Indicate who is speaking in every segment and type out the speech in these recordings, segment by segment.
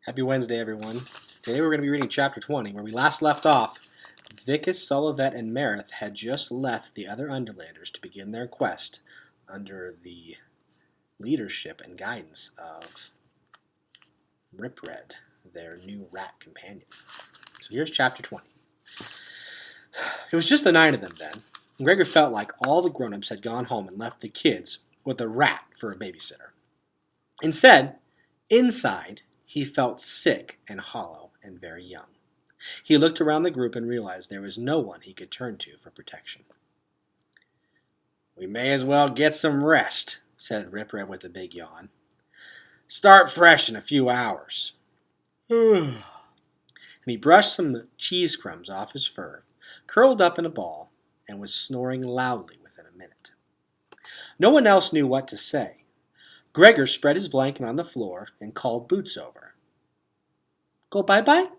Speaker 1: Happy Wednesday, everyone. Today we're going to be reading Chapter 20, where we last left off. Vicus, Solivet, and Marith had just left the other Underlanders to begin their quest under the leadership and guidance of Ripred, their new rat companion. So here's Chapter 20. It was just the 9 of them then, and Gregor felt like all the grown-ups had gone home and left the kids with a rat for a babysitter. Instead, inside, he felt sick and hollow and very young. He looked around the group and realized there was no one he could turn to for protection. "We may as well get some rest," said Ripred with a big yawn. "Start fresh in a few hours." And he brushed some cheese crumbs off his fur, curled up in a ball, and was snoring loudly within a minute. No one else knew what to say. Gregor spread his blanket on the floor and called Boots over. "Go bye-bye?"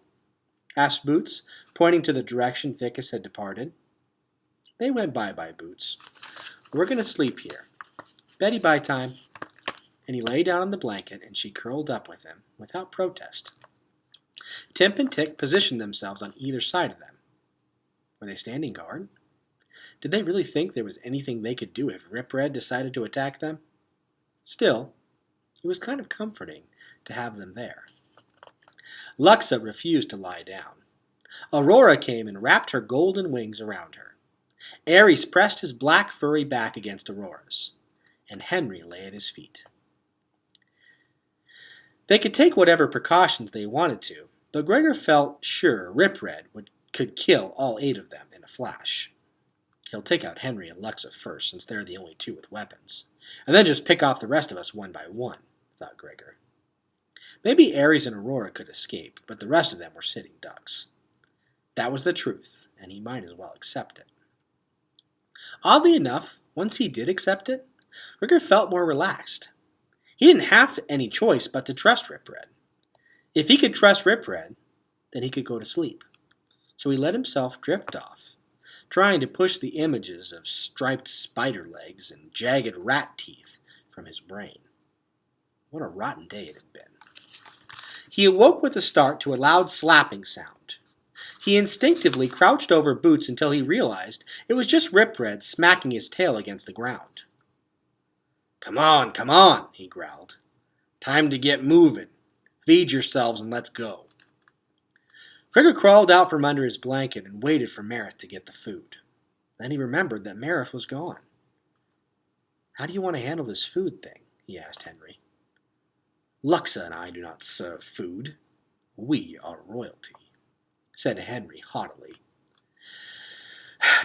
Speaker 1: asked Boots, pointing to the direction Vicus had departed. "They went bye-bye, Boots. We're going to sleep here. Betty-bye time." And he lay down on the blanket, and she curled up with him without protest. Timp and Tick positioned themselves on either side of them. Were they standing guard? Did they really think there was anything they could do if Ripred decided to attack them? Still, it was kind of comforting to have them there. Luxa refused to lie down. Aurora came and wrapped her golden wings around her. Ares pressed his black furry back against Aurora's, and Henry lay at his feet. They could take whatever precautions they wanted to, but Gregor felt sure Ripred could kill all 8 of them in a flash. He'll take out Henry and Luxa first, since they're the only 2 with weapons, and then just pick off the rest of us one by one, thought Gregor. Maybe Ares and Aurora could escape, but the rest of them were sitting ducks. That was the truth, and he might as well accept it. Oddly enough, once he did accept it, Gregor felt more relaxed. He didn't have any choice but to trust Ripred. If he could trust Ripred, then he could go to sleep. So he let himself drift off, trying to push the images of striped spider legs and jagged rat teeth from his brain. What a rotten day it had been. He awoke with a start to a loud slapping sound. He instinctively crouched over Boots until he realized it was just Ripred smacking his tail against the ground. Come on, he growled. "Time to get moving. Feed yourselves and let's go." Gregor crawled out from under his blanket and waited for Marith to get the food. Then he remembered that Marith was gone. "How do you want to handle this food thing?" he asked Henry. "Luxa and I do not serve food. We are royalty," said Henry haughtily.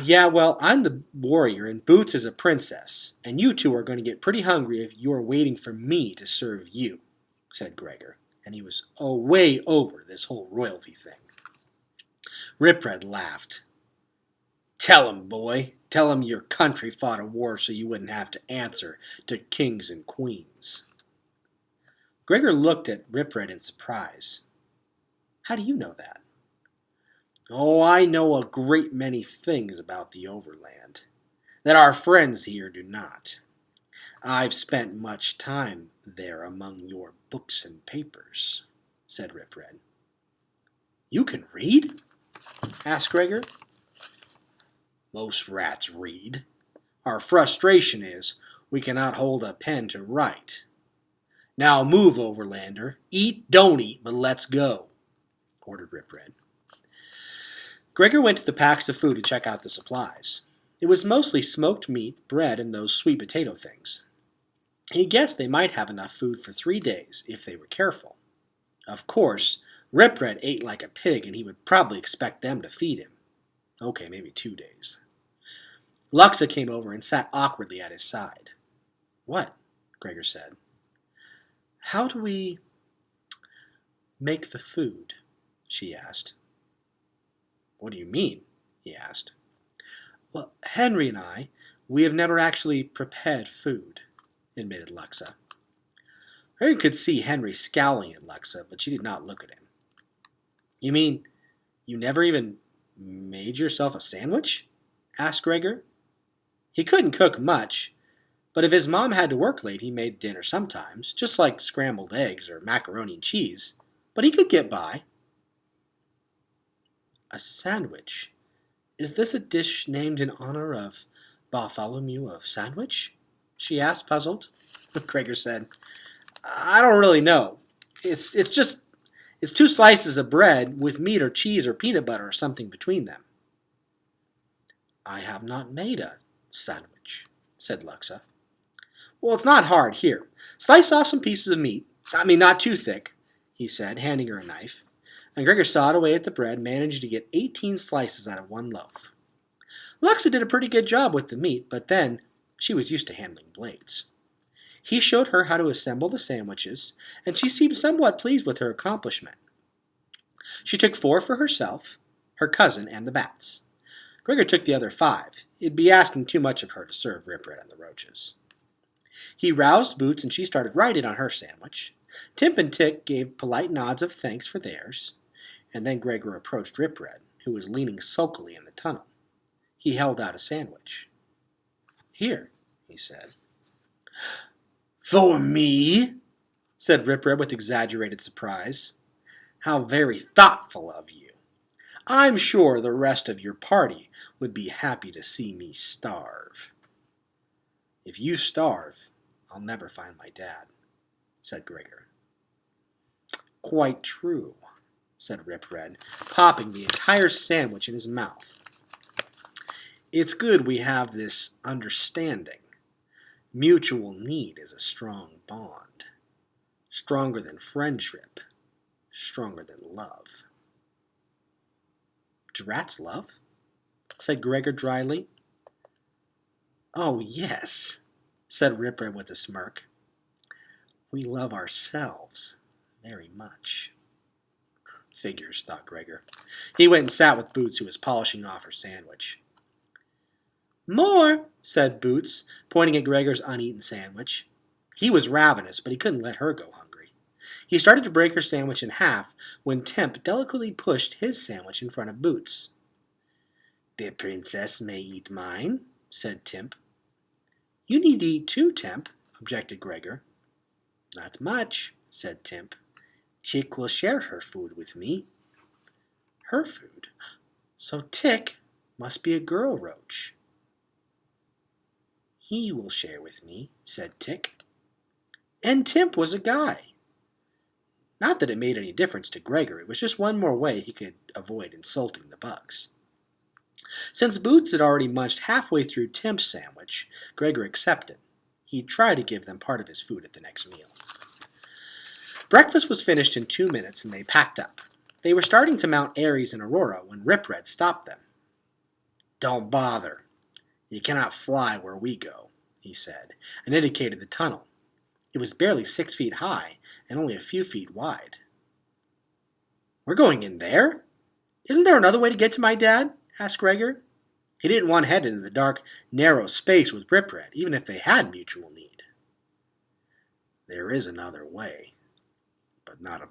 Speaker 1: "Yeah, well, I'm the warrior and Boots is a princess, and you 2 are going to get pretty hungry if you are waiting for me to serve you," said Gregor, and he was way over this whole royalty thing. Ripred laughed. "Tell him, boy. Tell him your country fought a war so you wouldn't have to answer to kings and queens." Gregor looked at Ripred in surprise. "How do you know that?" "Oh, I know a great many things about the Overland that our friends here do not. I've spent much time there among your books and papers," said Ripred. "You can read?" asked Gregor. "Most rats read. Our frustration is we cannot hold a pen to write. Now move, Overlander. Don't eat, but let's go," ordered Ripred. Gregor went to the packs of food to check out the supplies. It was mostly smoked meat, bread, and those sweet potato things. He guessed they might have enough food for 3 days if they were careful. Of course, Ripred ate like a pig, and he would probably expect them to feed him. Okay, maybe 2 days. Luxa came over and sat awkwardly at his side. "What?" Gregor said. "How do we make the food?" she asked. "What do you mean?" he asked. "Well, Henry and I, we have never actually prepared food," admitted Luxa. Gregor could see Henry scowling at Luxa, but she did not look at him. "You mean you never even made yourself a sandwich?" asked Gregor. He couldn't cook much, but if his mom had to work late, he made dinner sometimes, just like scrambled eggs or macaroni and cheese, but he could get by. A sandwich. Is this a dish named in honor of Bartholomew of Sandwich? She asked, puzzled. Gregor said, I don't really know. It's two slices of bread with meat or cheese or peanut butter or something between them. I have not made a sandwich, said Luxa. Well, it's not hard. Here, slice off some pieces of meat. I mean, not too thick, he said, handing her a knife. And Gregor sawed away at the bread, managed to get 18 slices out of one loaf. Luxa did a pretty good job with the meat, but then she was used to handling blades. He showed her how to assemble the sandwiches, and she seemed somewhat pleased with her accomplishment. She took 4 for herself, her cousin, and the bats. Gregor took the other 5. It'd be asking too much of her to serve Rip Red and the roaches. He roused Boots, and she started right in on her sandwich. Timp and Tick gave polite nods of thanks for theirs, and then Gregor approached Rip Red, who was leaning sulkily in the tunnel. He held out a sandwich. Here, he said. For me? Said Rip Red with exaggerated surprise. How very thoughtful of you. I'm sure the rest of your party would be happy to see me starve. If you starve, I'll never find my dad, said Gregor. Quite true, said Rip Red, popping the entire sandwich in his mouth. It's good we have this understanding. Mutual need is a strong bond. Stronger than friendship. Stronger than love. Do rats love? Said Gregor dryly. Oh, yes, said Rip Red with a smirk. We love ourselves very much. Figures, thought Gregor. He went and sat with Boots, who was polishing off her sandwich. More, said Boots, pointing at Gregor's uneaten sandwich. He was ravenous, but he couldn't let her go hungry. He started to break her sandwich in half when Temp delicately pushed his sandwich in front of Boots. The princess may eat mine, said Temp. You need to eat too, Temp, objected Gregor. Not much, said Temp. Tick will share her food with me. Her food? So Tick must be a girl roach. He will share with me, said Tick. And Temp was a guy. Not that it made any difference to Gregor, it was just one more way he could avoid insulting the bugs. Since Boots had already munched halfway through Temp's sandwich, Gregor accepted. He'd try to give them part of his food at the next meal. Breakfast was finished in 2 minutes, and they packed up. They were starting to mount Aries and Aurora when Rip Red stopped them. Don't bother. You cannot fly where we go, he said, and indicated the tunnel. It was barely 6 feet high and only a few feet wide. We're going in there? Isn't there another way to get to my dad? Asked Gregor. He didn't want to head into the dark, narrow space with Rip Red, even if they had mutual need. There is another way, but not a